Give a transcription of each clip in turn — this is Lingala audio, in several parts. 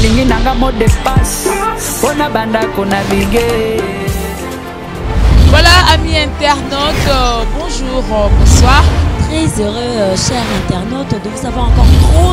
alingi nanga mot de passe pona banda ko naviguer. Voilà, amis internautes, bonjour, bonsoir. Très heureux, chers internautes, de vous avoir encore trop.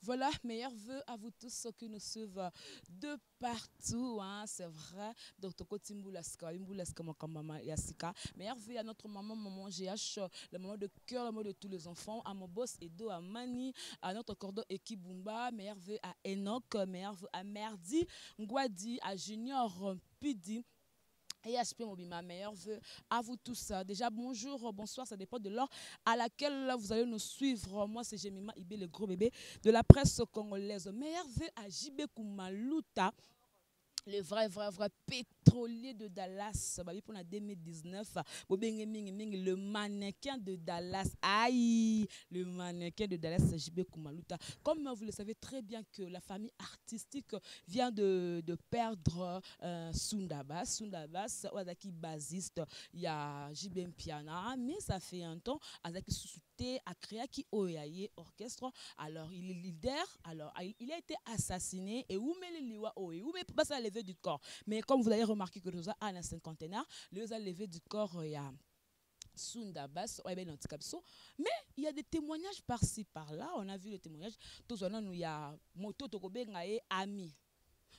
Voilà, meilleurs vœux à vous tous ceux qui nous suivent de partout, hein, c'est vrai. Donc, Toko Timbulaska, Imbulaska Mokambama Yasika. Meilleurs vœux à notre maman GH, le maman de cœur, le maman de tous les enfants, à mon boss Edo, à Mani, à notre cordon Ekibumba. Meilleurs vœux à Enoch, meilleurs vœux à Merdi, Ngwadi, à Junior Pidi. Et HP Mobima, meilleurs vœux à vous tous. Déjà, bonjour, bonsoir, ça dépend de l'heure à laquelle vous allez nous suivre. Moi, c'est Jemima Ibé, le gros bébé de la presse congolaise. Meilleurs vœux à JB Koumaluta, le vrai pétrolier de Dallas. Pour la 2019, le mannequin de Dallas. Aïe, le mannequin de Dallas, JB Koumaluta. Comme vous le savez très bien que la famille artistique vient de perdre Sundabas. Sundabas, Wadaki basiste, il y a JB Piana, mais ça fait un temps, Azaki Susute a créé qui Oyaye orchestre. Alors, il est leader. Alors, il a été assassiné. Et où met le liwa Oye? Où met ça levé du corps? Mais comme vous avez remarqué que nous avons un cinquantenaire, nous avons levé du corps, il y a Sundabas, mais il y a des témoignages par-ci, par-là. On a vu les témoignages. Tous il y a Moto Tokobengaye Ami,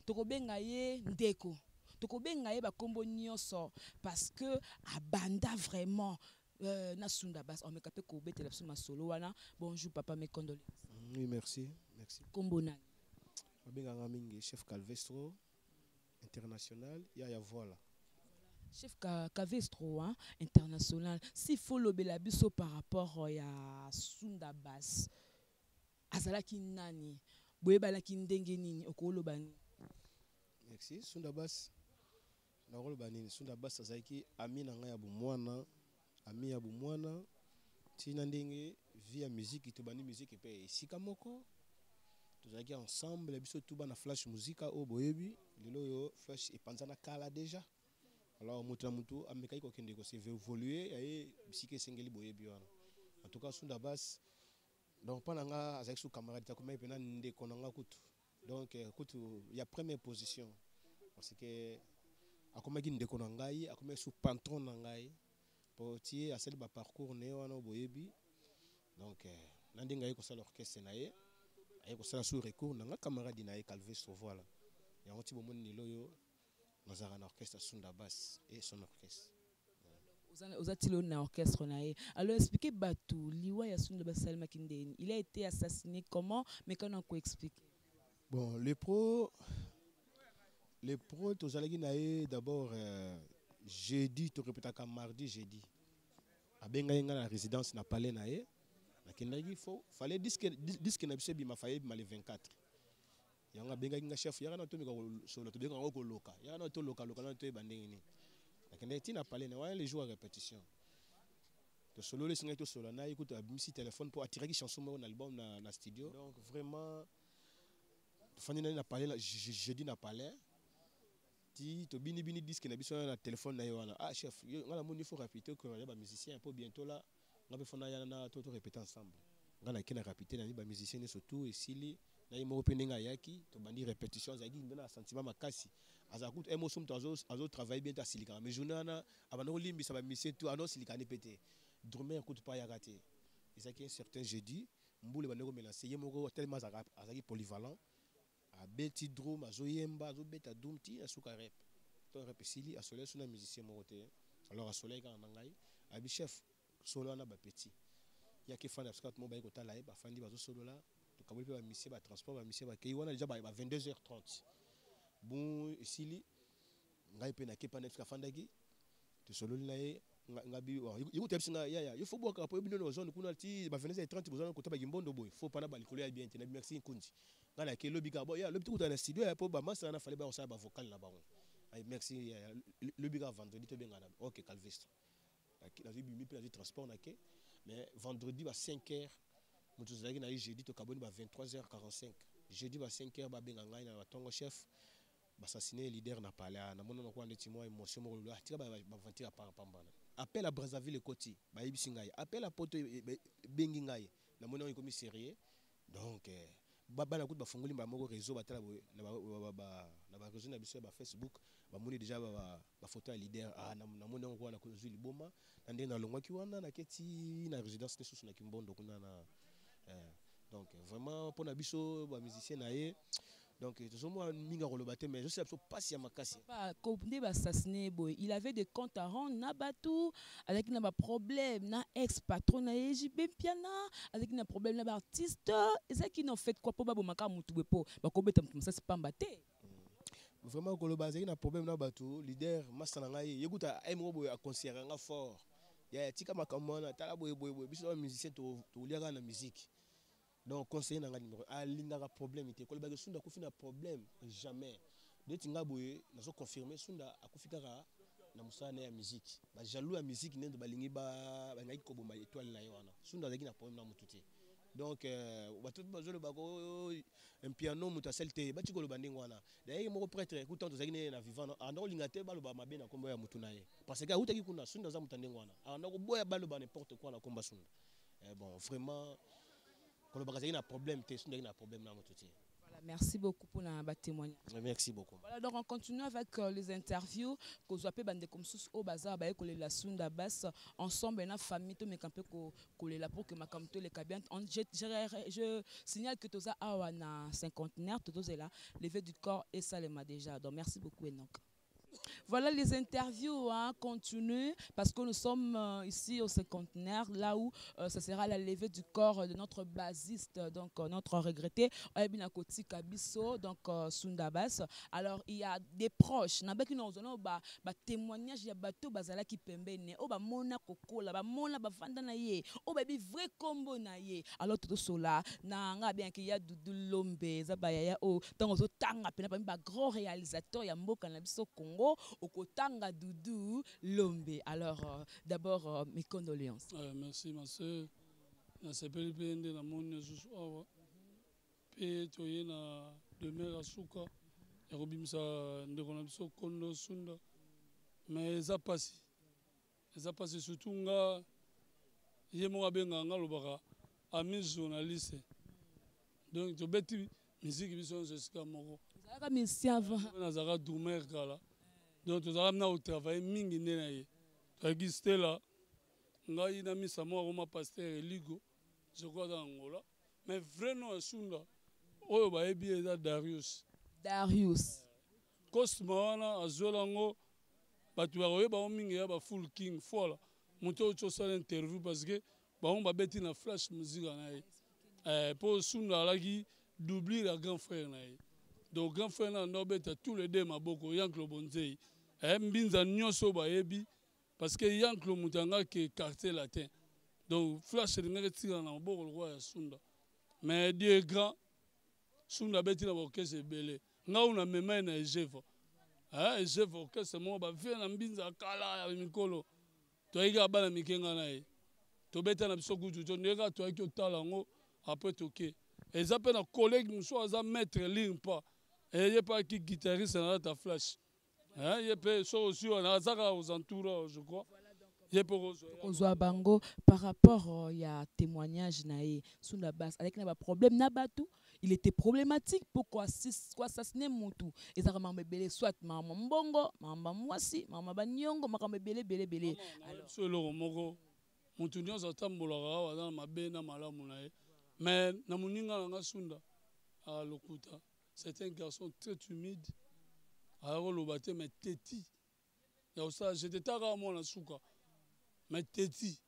Tokobengaye Ndeko, Tokobengaye Bakombo Nyoso, parce que à Banda vraiment. Na Sundabas, on me capé Kobe téléphone solo wana. Bonjour papa, mes condoléances. Oui, merci. Kombo nani? Chef Calvestro international, ya voilà. Chef Calvestro hein, international. S'il faut le belabiso par rapport à Sundabas, azalaki nani? Boyebalaki ndenge nini okolo bani? Merci. Sundabas na rolo bani. Sundabas azalaki ami na nga ya bumwana. Ami ya bumwana tina ndenge via musique to bani musique pe esika moko tozalaki ensemble biso tout bana flash musique o boyebi lelo yo flash epanzana kala déjà alors mutu na mutu amekai ko kende ko se évoluer et musique sengeli boyebi wana en tout cas Sundabas donc pendant nga avec sous camarade ta comme pena ndé konanga kutu donc kutu ya première position parce que akomaki ndé konangai akomaki sous patron nangai pour tirer à celle parcours néo boyebi donc nandinga ko sala orchestre naé ay ko sala sous recours nanga camarade naé Calvestro voilà et on ti bomon ni loyo dans un orchestre Sundabas et son orchestre aux atilo na orchestre naé. Alors expliquez Batou liwa ya Sundabas Salma Kindeni, il a été assassiné comment, mais quand on peut expliquer. Bon les pros tous allez naé d'abord jeudi, tu répètes à mardi, jeudi. À Bengaïnga, la résidence n'a pas l'air. Il fallait disque n'a pas bima failli le 24. Il y a un Bengaïnga chef, il y a un autre sur le Tobico local. Il y a un autre local, bandini. Il n'a pas l'air, les jours à répétition. Le solo, les singles, solo, na écoute, un téléphone pour attirer qui chanson dans l'album dans le studio. Donc vraiment, Fanny n'a pas l'air, jeudi n'a pas l'air. To bini disque na biso na téléphone na yo ah chef ngala moni faut répéter que ya ba musicien un peu bientôt là ngabe fona ya na to répéter ensemble ngala kina répéter na ba musicien ne surtout et sili na yimo openinga yaki to bandi répétition zaki ndona sentiment makasi azakut émotion to azo travailler bien ta silika mais journée abana limbi sa ba musicien tout ano silika ne pété dormir écoute pas ya raté et ça qui un certain jeudi mboule baneko melancer yemo tellement azaki polyvalent a beti drum azoyemba azobeta dumti asuka rep to rep sili a soleil sur la musicien moroté alors a soleil quand nangai abi chef solo na ba petit ya ke fana parce que mo ba ko tala ba fandi ba solo là to kabuli ba musicien ba transport ba musicien ba ke wana déjà ba 22h30 bon sili ngai pe na ke pa net ka fandaki to solo nae ngabi yuko tepsinga ya il faut boire après bino zone kuna ti ba 22h30 bozana ko taba gimbondo boy faut pas na ba likolo ya bien te na merci nkundi ngala ke lobi ka boy ya lobi tout dans le studio ya po ba masa na fallait ba on sa ba vocal na ba ay merci lobi ka vendredi to benga na OK Calvestro la vie bimi pe la transport na ke mais vendredi à 5h moto zaki na jeudi to kaboni ba 23h45 jeudi ba 5h ba benga ngai na tongo chef assassiné leader na palais na mono ko ndeti mo émotion mo lo atika ba vantir pa pambana appel à Brazzaville Koti ba yibisi ngai appel à poto bengi ngai na mono ko mi sérieux donc bana kutu bafunguli ba moko réseau batala na ba réseau na biso ba Facebook ba moni déjà ba photo ya leader na mono ko na kozwi liboma na ndenge na longwa ki wana na keti na résidence sous na Kimbondo kuna na donc vraiment pour na biso ba musicien na ye donc toujours minga rolobaté mais je sais pas si makasi pas comme assassiné boy il avait des comptes à rendre na batou avec na problème na ex patron na JB piana avec na problème na artiste et ça qui n'ont fait quoi pour ba bomaka mutu bepo ba ko beta mutu ça c'est pas mbaté vraiment kolobazaki na problème na batou leader masana ngai yekuta ay mo boy a concert nga fort ya tika makambo na tala boy biso musicien to liaka na musique. Donc conseiller na numéro alingaka problème te kolobaki sunda kufina problème jamais de tinga boye nazo confirmer sunda akufika na musana ya musique ba jaloux ya musique nendo balingi ba ngai ko bomba étoile na yona sunda zaki na problème na mututi donc batu bazolo bako un piano mutaselte bati ko lobandi ngwana d'ailleurs moko prêtre écoutant to zaki na vivant ando lingate baloba mabe na kombo ya mutu na ye parce que utaki kuna sunda za mutande ngwana ando boya baloba n'importe quoi na komba sunda bon vraiment un problème, un problème. Voilà, merci beaucoup pour la témoignage. Merci beaucoup. Voilà, donc on continue avec les interviews que vous appelez bande comme sous au bazar bah coller la sunda basse ensemble na famille to mais camper coller la pour que ma camto les cabiens je signale que tous a na cinquantenaire tous est là levé du corps et ça les m'a déjà. Donc merci beaucoup Enoch. Voilà, les interviews continuent parce que nous sommes ici au cinquantenaire, là où ça sera la levée du corps de notre basiste, donc notre regretté, Ebinakoti Kabiso, donc Sundabas. Alors, il y a des proches, qui nous ont témoignage, il y a bateau bazala qui pembene, ba mona kokola, ba mona ba vanda na ye, ba bi vrai combo na ye. Alors tout cela, na nga bien qu'il y a Doudou Lombe, zabaya o, tant aux tanga pena ba grand réalisateur, ya mboka na biso Congo. Au Kotanga Doudou Lombe. Alors, d'abord, mes condoléances. Merci, ma soeur. Je s'appelle Bende, la monnaie sous Awa. Puis, tu es na demeure à Souka. Et Robimsa, Ndekonabiso, Kondo, Sunda. Mais ça passe. Ça passe surtout, il y a un benga, ami journaliste. Donc, tu bêtis, musique, ils sont jusqu'à Moro. Ça musicien avant. Nazara Doumer, Kala. Donc, tu as travaillé mingi nenaye. Tu as gisté là. Ngai na misa mo roma pasteur Ligo. Je crois dans Angola. Mais vraiment Sunda. Oyo ba ebi eza Darius. Darius. Cosma wana azolango batu ba roye ba mingi ya ba full king fola. Muto cho sala interview parce que ba on ba beti na flash musique na ye. Pour Sunda alaki doubler la grand frère na ye. Donc grand frère na nobeta tous les deux maboko Yanklo Bonzei. Mbinza nyonso ba yebi parce que Yanklo mutanga ke quartier latin. Donc flash ringere tira na maboko le roi ya Sunda. Mais Dieu grand Sunda beti na orchestre belé. Nga una mema na Ejeva. Ejeva orchestre mo ba vient na mbinza kala ya mikolo. To iga bana mikenga na ye. To beta na biso kutu to ndeka to aki otala ngo après toke. Ezape na collègue muso aza maître limpa. Et il pas qui guitariste dans ta flash. Il peut aussi on a ça aux entours je crois. Il peut aux bango par rapport il y a témoignage naé sous la base avec un problème na batou il était problématique pourquoi assassiner mutu et ça m'a belé soit maman mbongo maman mwasi maman banyongo makambe belé alors solo moko mutu nyonso tambolaka wana mabe na malamu naé mais na muninga nga Sunda à lokuta. C'est un garçon très humide. Alors, le bâtiment mais téti. J'étais tard à mon souka. Mais téti.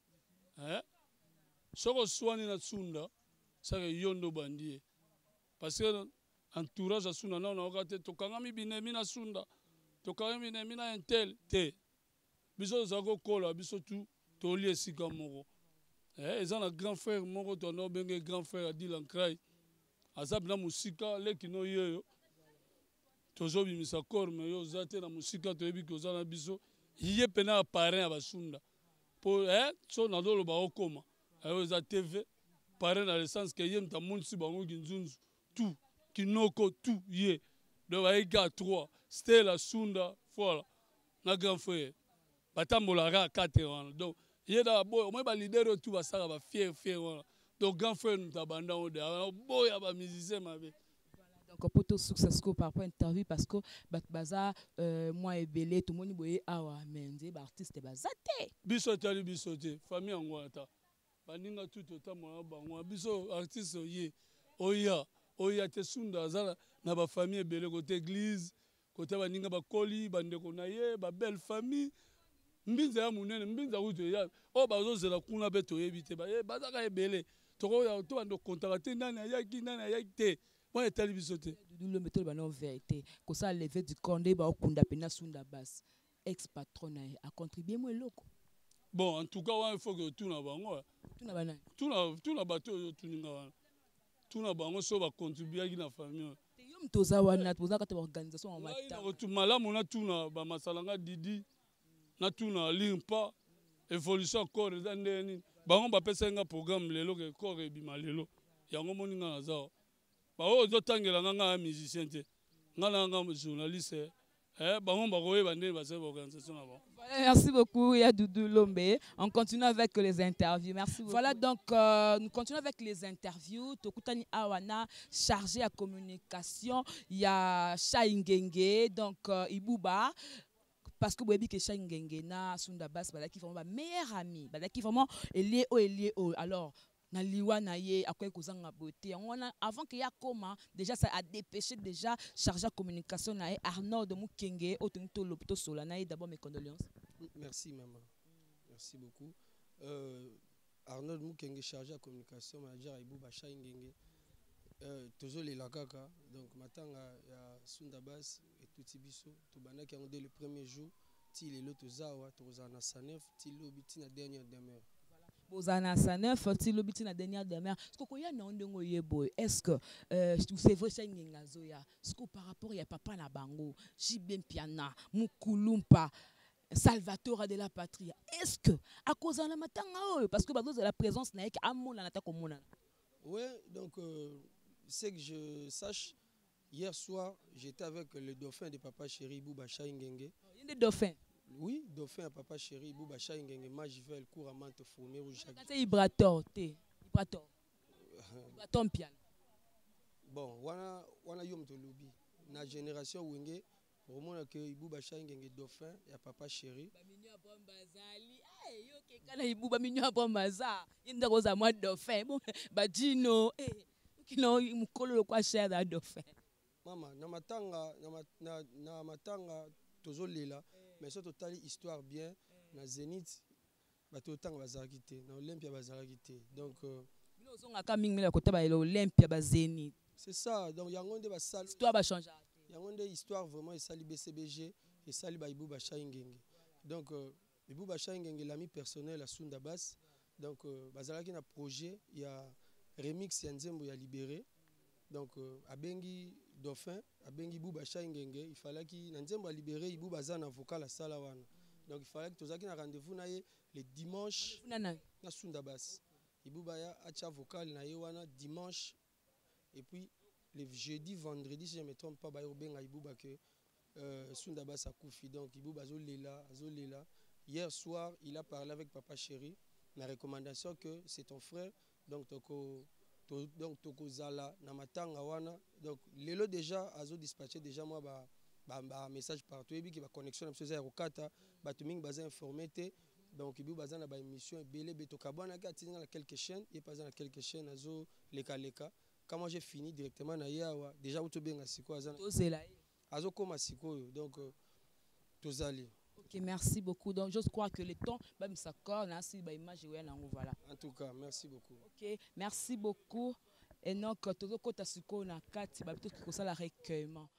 Ce que soit na Sunda, c'est yondo bandie. Parce que entourage à Sunda, on a regardé Tokangami binemina Sunda. Tokangami binemina intel. Té. Biso zago kola, biso tout. Toli esika moro. Ils ont un grand frère, moro, ton bengue grand frère a dit l'ancraille. Azab na musika leki no yeyo tozo bimisa korme yo zate na musika to yebi ko za na biso yé pena parrain ya basunda po so na dolo ba okoma ayo eza tv pare na le sens que ye mta monisi bango kinzunzu tout kinoko tout ye donc bayeki a 3 stela sunda voilà na grand frère batambolaka 4 wana donc ye da boy omoi balider oyo tout basala bafier wana donc grand frère mta banda o de boya bamusicien mabe. Donc pour tout succès par rapport à interview parce que baza moi et belé tout le monde boye awa menze ba artiste bazate biso tali biso te famille yango ata baninga tout otambola bango biso artiste oya te sunda azala na ba famille ebele côté église côté baninga bakoli bandeko na ye ba belle famille mbinza ya munene mbinza kuto ya o bazozela kuna be toyebi te bazaka ebele tokoya to bando kontaka te nani ayaki te moi etali biso te le méthode ba non vérité ko ça lever du condé ba okunda pena sunda basse ex patron a contribué moi loko. Bon en tout cas il faut que tout na bango tout na bato tout ninga wana tout na bango so ba contribuer na famille te yom toza wana toza ka organisation en mata tout malamu na tout na ba masalanga didi na tout na limpa évolution corps eza ndeni bango ba pesa nga programme lelo ke corps ebima lelo yango moninga naza baoyo ozotangela nga musicien te nga na journaliste bango bakoyeba ndeni basala organisation na bango. Merci beaucoup, ya Doudou Lombe. On continue avec les interviews. Merci beaucoup. Voilà, donc nous continuons avec les interviews. Tokutani Awana, chargé à communication. Il y a Chaingenge, donc Ibouba. Parce que vous voyez que Chaingenge na Sundabas, qui vraiment meilleur ami. Qui vraiment est lié. Alors, na liwa na ye akoy kozanga beauté avant que ya koma déjà ça a dépêché déjà chargé à communication na Arnaud de Mukenge otonto lopto sola na d'abord mes condoléances. Merci maman, merci beaucoup. Arnaud de Mukenge chargé à communication manager Ibou Bacha Ngenge tozo le lakaka donc matanga ya Sundabas et tout biso to banaki en dès le premier jour ti le loto zawa to na sanef ti lobiti na dernière demeure. Bozana sanef ti lobiti na dernière demeure. Est-ce que koya na ndongo yeboy? Est-ce que c'est vrai ça ngenga zoya? Est-ce que par rapport ya papa na bango, Jibem Piana, Mukulumpa, Salvatore de la Patrie. Est-ce que à cause de la matanga parce que bazo de la présence na yek amona na ta komona. Ouais, donc c'est que je sache hier soir, j'étais avec le dauphin de papa chéri Bouba Chaingenge. Il y a des dauphins. Oui, dauphin à papa chéri Bouba Chaingenge, Majivel, couramment fourmé rouge. C'est Ibrator, Ibrator Pian. Bon, wana yom to lobi. Na génération wenge, au moins que Ibouba Chaingenge dauphin et papa chéri. Ba minyo bombazali. Eh yo ke kana Ibouba minyo bombaza. Yenda koza moi dauphin. Bon, ba dino kino mukolo kwa cher da dauphin. Mama, na matanga tozo lela. Mais surtout tali histoire bien na Zénith bato tanga bazalaki te na Olympia bazalaki te donc bino zonga ka mingi la kota ba Olympia ba Zénith c'est ça donc yango nde ba sala histoire ba changer yango nde histoire vraiment et sali BCBG et sali ba Ibou Bacha Ngenge donc Ibou Bacha Ngenge l'ami personnel à Sundabas donc bazalaki na projet il y a remix ya Nzembo ya libéré donc abengi dauphin abengi Ibouba Chaingenge il fallait qu'il Nzembo a libéré Ibouba Zana vocal à Salawana donc il fallait que tozaki na rendez-vous na ye le dimanche na Sundabas Ibouba ya acha vocal na ye wana dimanche et puis le jeudi vendredi si je me trompe pas ba yobenga Ibouba que Sundabas a koufi donc Ibouba azolela hier soir il a parlé avec papa chéri la recommandation que c'est ton frère donc donc tokozala na matanga wana donc lelo déjà azo dispatcher déjà moi ba message partout et bi ba connexion na biso ya kokata bato mingi baza informé te donc ibi baza na ba émission belé beto kabana ka tinga na quelques chaînes et pas na quelques chaînes azo leka quand moi j'ai fini directement na yawa déjà uto benga siko aza azo koma siko donc tozali. Ok, merci beaucoup. Donc, je crois que le temps, même ça corne, si bah image voilà. En tout cas, merci beaucoup. Ok, merci beaucoup. Et donc, tout le côté suko na 4, bah plutôt que ça la recueillement.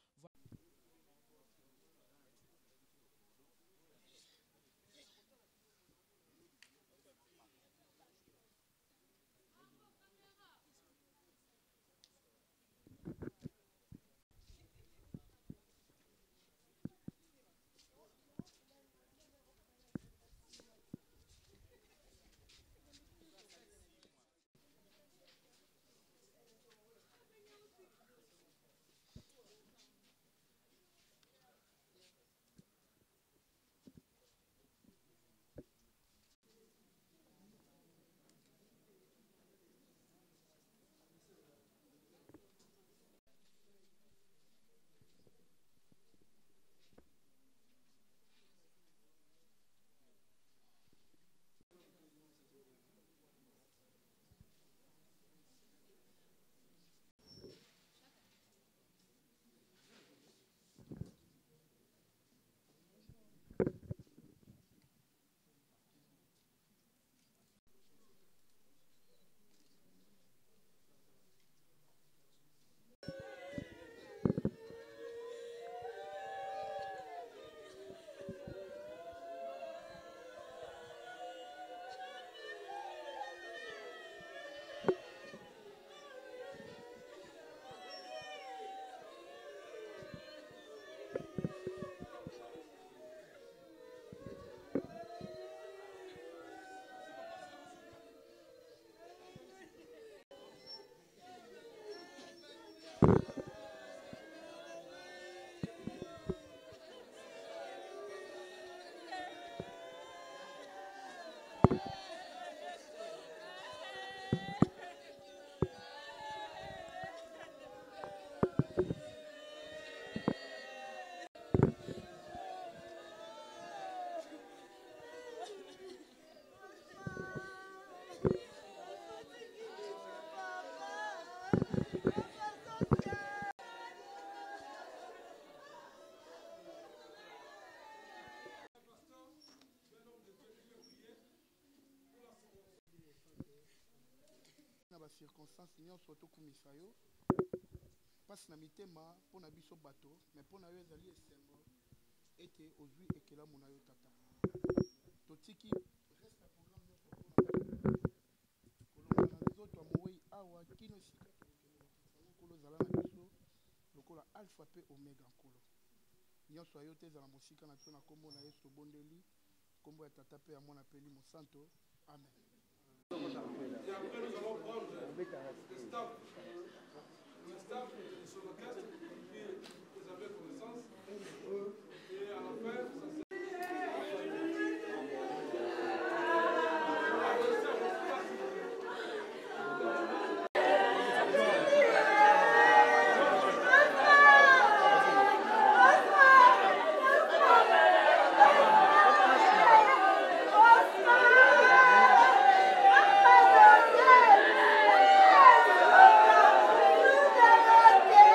circonstance nyonso tokumisa yo mpasi na mitema mpo na biso bato me mpo na yo ezali esengo ete ozwi ekelamu na yo tata totiki reste programme nyonso kolonga na nzoto ya mowei awa kino esika nkolo ozala na biso lokola alpha mpe omega nkolo nyonso ya yo te ezala mosika na biso na nkombo na yesu tobondeli nkombo ya tata mpe ya mwana peli mosanto amen. Et après, nous allons prendre le staff de son orchestre, puis vous avez connaissance. Et à la fin, Yeah.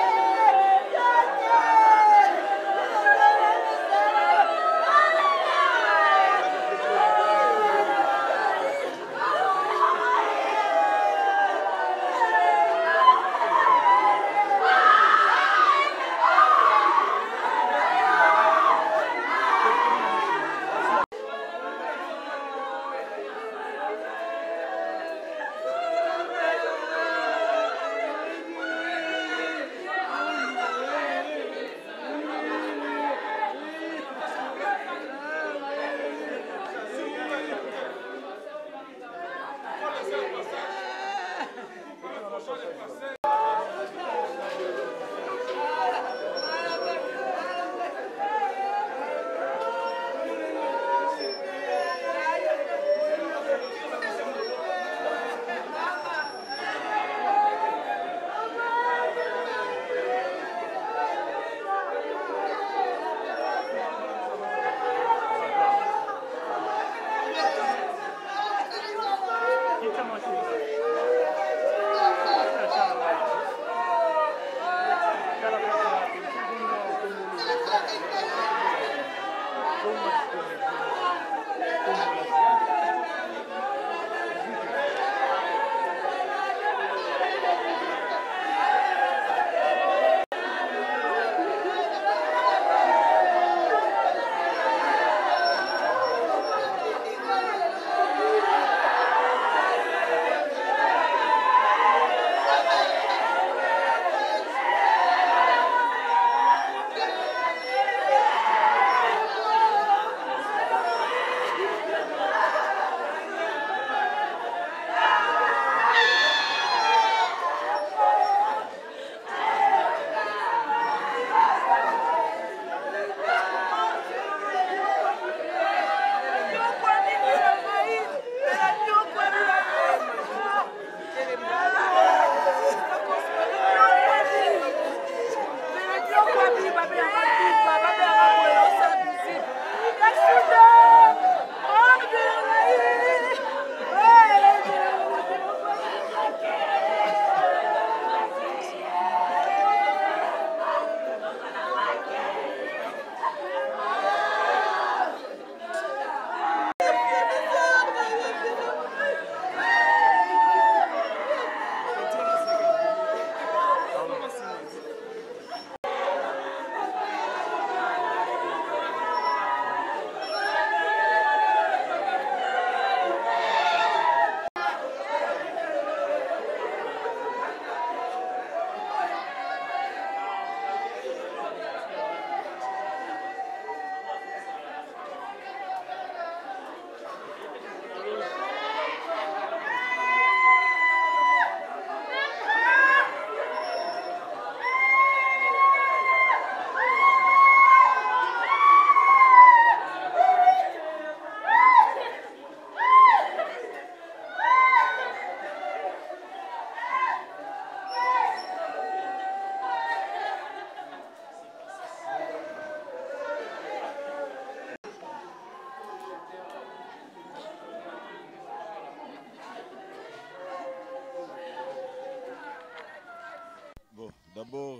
D'abord,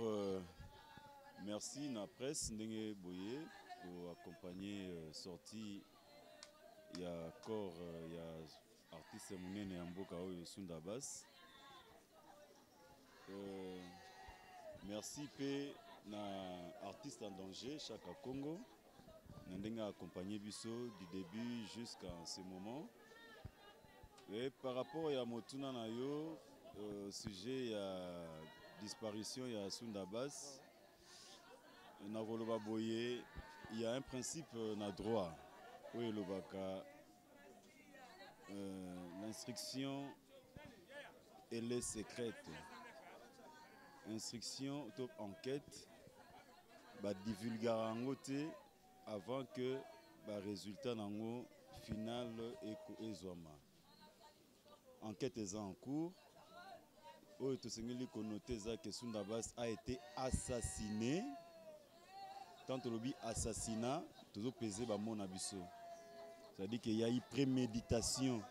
merci na presse Ndenge Boye pour accompagner sortie. Il y a corps, il y a artiste Mounene Yamboka Oyo Sunda Bass. Merci P na artiste en danger Chaka Congo. Ndenge accompagné Bisso du début jusqu'à ce moment. Et par rapport à Motuna Nayo, sujet à disparition, il y a Sunda Bass. Il y a un principe na droit. Oui, l'instruction, elle est secrète. Instruction, top enquête, divulgar en côté avant que le résultat final et zoma. Enquête est en cours. Que Sunda Bass a été assassiné. Tant que l'objet assassinat, tout le pesé mon abisso. C'est-à-dire qu'il y a eu préméditation.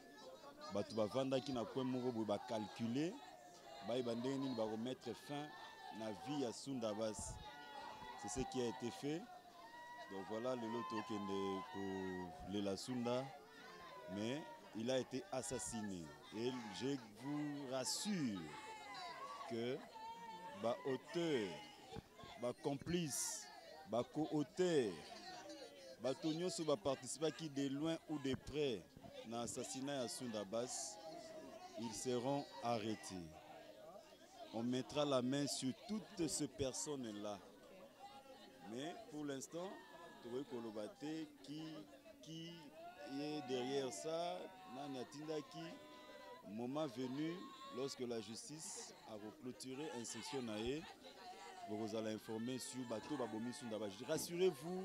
Batu bavanda qui n'a pas mogo calculer, bandeni va remettre fin à la vie à Sunda Bass. C'est ce qui a été fait. Donc voilà le loto pour la Sunda, mais il a été assassiné. Et je vous rassure que auteur, complice, co-auteur, Batonyo va participer qui de loin ou de près dans l'assassinat à Sunda Bass, ils seront arrêtés. On mettra la main sur toutes ces personnes-là. Mais pour l'instant, Touré Kolobate qui est derrière ça, Nanatinda moment venu, lorsque la justice a clôturé l'instruction, vous allez informer sur Bato Babomi Sunda Bass. Rassurez-vous,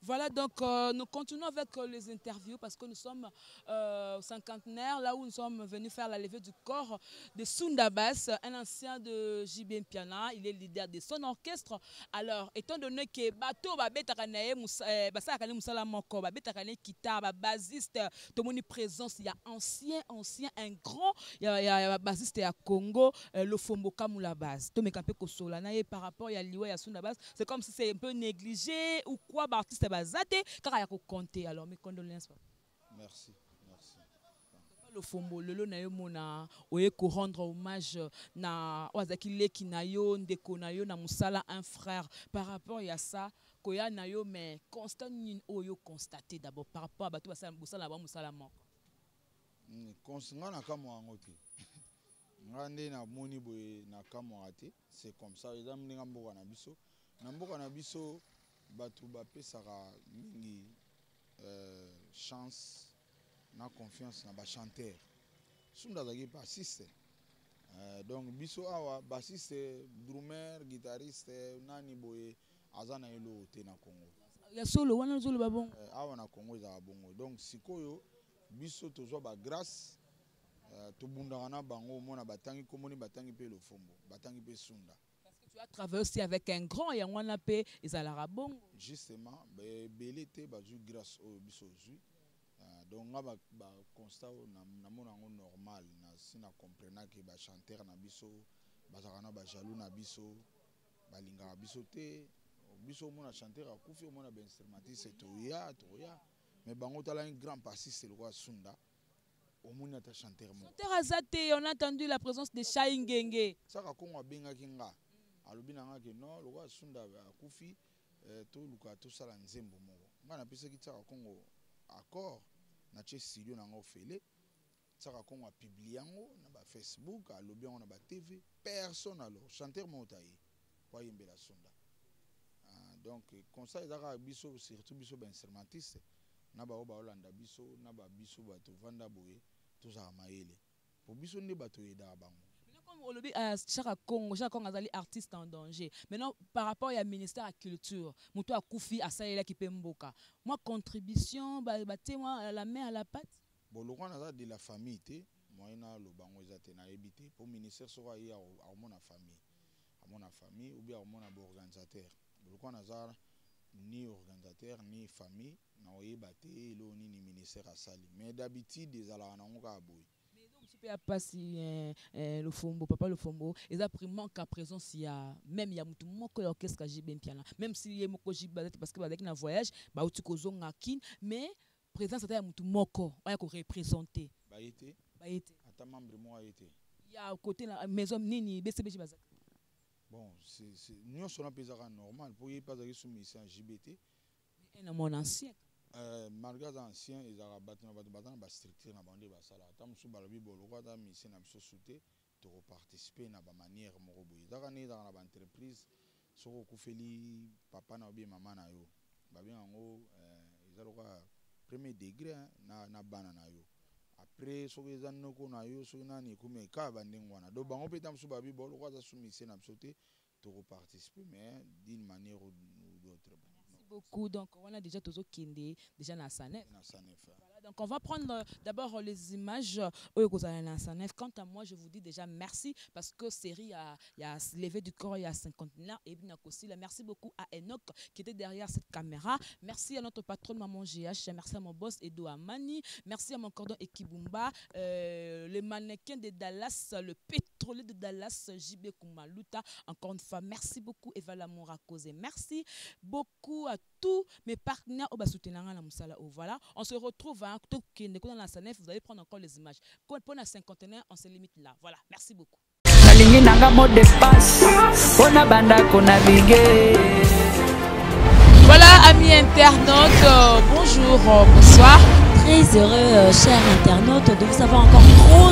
Voilà, donc nous continuons avec les interviews parce que nous sommes au cinquantenaire, là où nous sommes venus faire la levée du corps de Sunda Bass, un ancien de JB Mpiana. Il est leader de son orchestre. Alors, étant donné que Bato Babetakane Basakane Moussala Moko, Babetakane Kita, bassiste, tout le monde présence, il y a ancien, un grand, il y a bassiste à Congo, le Fombo Kamula Bass. Tout me campé Kosola, par rapport à Liwa et à Sunda Bass, c'est comme si c'est un peu négligé ou quoi, artiste bazate car il y a compter. Alors mes condoléances. Merci. Le fombo lelo na yo mona oye ko rendre hommage na wazaki leki na yo ndeko na yo na musala un frère par rapport à ça koya na yo mais constant ni oyo constater d'abord par rapport à bato basala musala ba musala moko constant na kamo angote ngande na moni boye na kamo ate c'est comme ça les amis ngamboka na biso Batou Bapesara mingi chance na confiance na ba chanteur Sunda zaki bassiste donc biso awa bassiste drummer guitariste nani boye azana elo te na Congo ya solo wana zolo babon awa na Congo za bongo donc sikoyo biso tozwa ba grâce to bunda na bango mona batangi komoni batangi pe le fombo batangi pe Sunda. Tu as traversé avec un grand et on a payé ils allaient à bon. Justement, belité bazu grâce au bisozu. Donc ba constat na mona normal na sina comprendre que ba chanteur na biso bazakana ba jaloux na biso balinga biso te biso omona chanteur akufi omona ba instrumentiste toya mais bango tala un grand bassiste le roi Sunda omona ata chanteur mo chanteur azate on a entendu la présence de Shai Ngenge saka kongo abengaki nga alobi na nga ke non le roi Sunda akufi to luka to sala nzembo moko nga na pesa ki tsaka kongo accord na che studio na ngo fele tsaka kongo a publier yango na ba Facebook alobi yango na ba TV personne alors chanteur mo tayi kwa yembela Sunda donc conseil ezaka biso surtout biso ba instrumentiste na ba Holanda biso na ba biso bato vanda boye tozaka mayele po biso nde bato yeda bango. Comme on le dit à chaque Congo azali artiste en danger. Maintenant par rapport au ministère de la culture, muto akufi asalela kipemboka. Moi contribution moi la main à la pâte. Bon le roi de la famille té moi na lo bango ezate na ebité pour ministère sera ya à mon famille ou bien à mon organisateur. Le roi nazar ni organisateur ni famille na oyebate lo ni ministère asali. Mais d'habitude des ala na ngo ka boy. Le Fombo, papa le Fombo, ils ont pris manque à présence il y a même il y a mutu moko orchestre j'ai bien piano même si il y a moko jibazet parce que avec un voyage ba uti kozo ngakin mais présence ata ya mutu moko ya ko représenter ba été ata membre mo a été il y a côté la maison nini BCBG bazat bon c'est nous sommes pas normal pour y pas aller soumis à JBT et mon ancien malgré les anciens, ils ont battu la structure na bande basala. Tam sou balobi boloko ta mission na biso souté to participer na ba manière moko boye. Zaka ne dans la entreprise soko kufeli papa na obi mama na yo. Ba bien ngo ezaloka premier degré na bana na yo. Après soko ezanoko na yo soko nani kume ka bandengwana. Do bango petam sou babi boloko ta sou mission na biso te to participer mais d'une manière ou d'autre. Beaucoup donc on a déjà tous kinde déjà na Sanef. Voilà, donc on va prendre d'abord les images au na Sanef. Quant à moi je vous dis déjà merci parce que série a levé du corps il y a 50 ans et bien aussi merci beaucoup à Enoch qui était derrière cette caméra. Merci à notre patron maman GH, merci à mon boss Edo Amani, merci à mon cordon Ekibumba, les mannequins de Dallas, le pétrolier de Dallas JB Kumaluta. Encore une fois merci beaucoup Eva Lamoura Causé. Merci beaucoup à tous mes partenaires au Basutenanga na Musala. Voilà, on se retrouve à dans la Sanef, vous allez prendre encore les images. Pour la cinquantenaire, on se limite là. Voilà, merci beaucoup. Voilà, amis internautes, bonjour, bonsoir. Très heureux, chers internautes, de vous avoir encore trop.